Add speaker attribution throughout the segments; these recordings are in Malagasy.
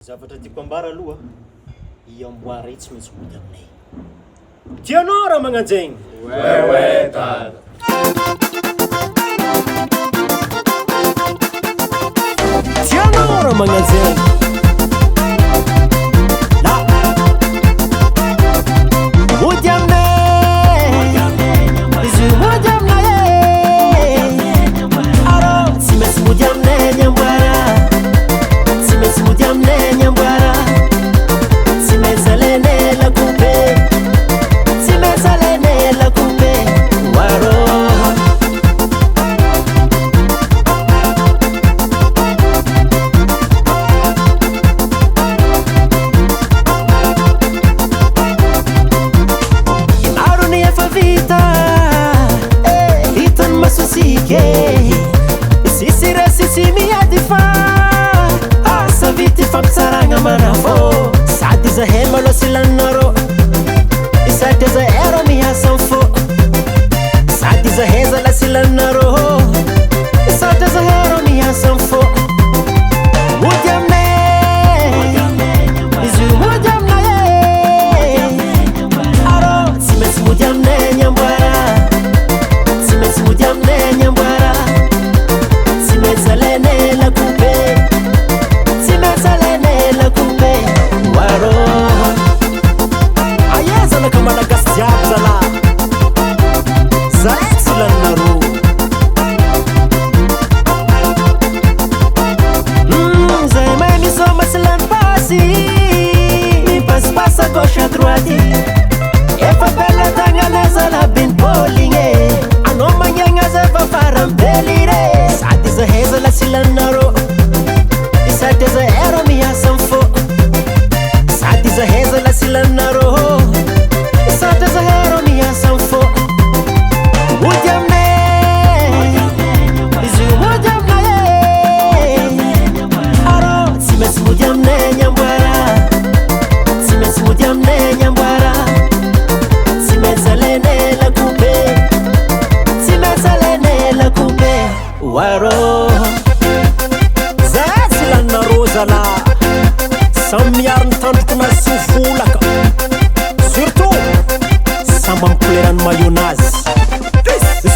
Speaker 1: Zavatra tiako ambara aloha, iamboara tsy maintsy mody aminay. Tianao raha magnanjegny?
Speaker 2: Ouais, dada.
Speaker 1: Tianao raha magnanjegny? Mody aminay, izy mody aminay. Arô, tsy maintsy mody aminay ny amboara. Tsy maintsy mody aminay ny amboara. Tsy maintsy alainay la coupe. Tsy maintsy alainay la coupe. Arô. Sisi miady fa asa vity fampisaragna manafô sady zahay malo silaninarô sady zahay rô miasa fô sady zahay zala silaninarô sady zahay rô miasa fô mody aminay izy mody aminay arô tsy maintsy mody aminay ny amboara tsy maintsy mody aminay ny amboara alainay la coupe, tsy maintsy alainay la coupe. Arô, aia zanaka malagasy jiaby zala, zahay tsy laninarô. Zahay mahay misôma tsy lany pasy, mipasipasy à gauche à droite. Efa belatagna le zala biny bôligny, anao magnegna zay fa farambely re. Sady zahay zala silaninarô, sady zahay rô miasa fô. Sady zahay zala silaninarô, sady zahay rô miasa fô. Mody aminay, izy mody aminay. Arô, tsy maintsy mody aminay ny amboara. Tsy maintsy mody aminay ny amboara. Tsy maintsy alainay la coupe. Tsy maintsy alainay la coupe. Arô, zahay tsy laninarô zala. Samy miaro ny tandrokona sy volaka. Surtout samby amin'ny kolerany mayonazy.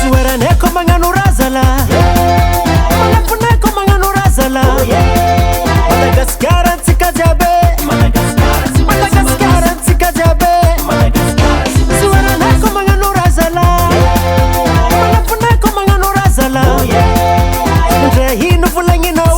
Speaker 1: Zoeranay koa magnano raha zala, manafinay koa magnano raha zala. Madagasikara antsika jiaby, Madagasikara antsika jiaby. Zoeranay koa magnano raha zala, manafinay koa magnano raha zala. Ndray ino volagninao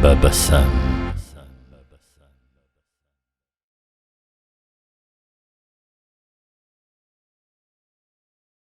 Speaker 3: Baba Sam.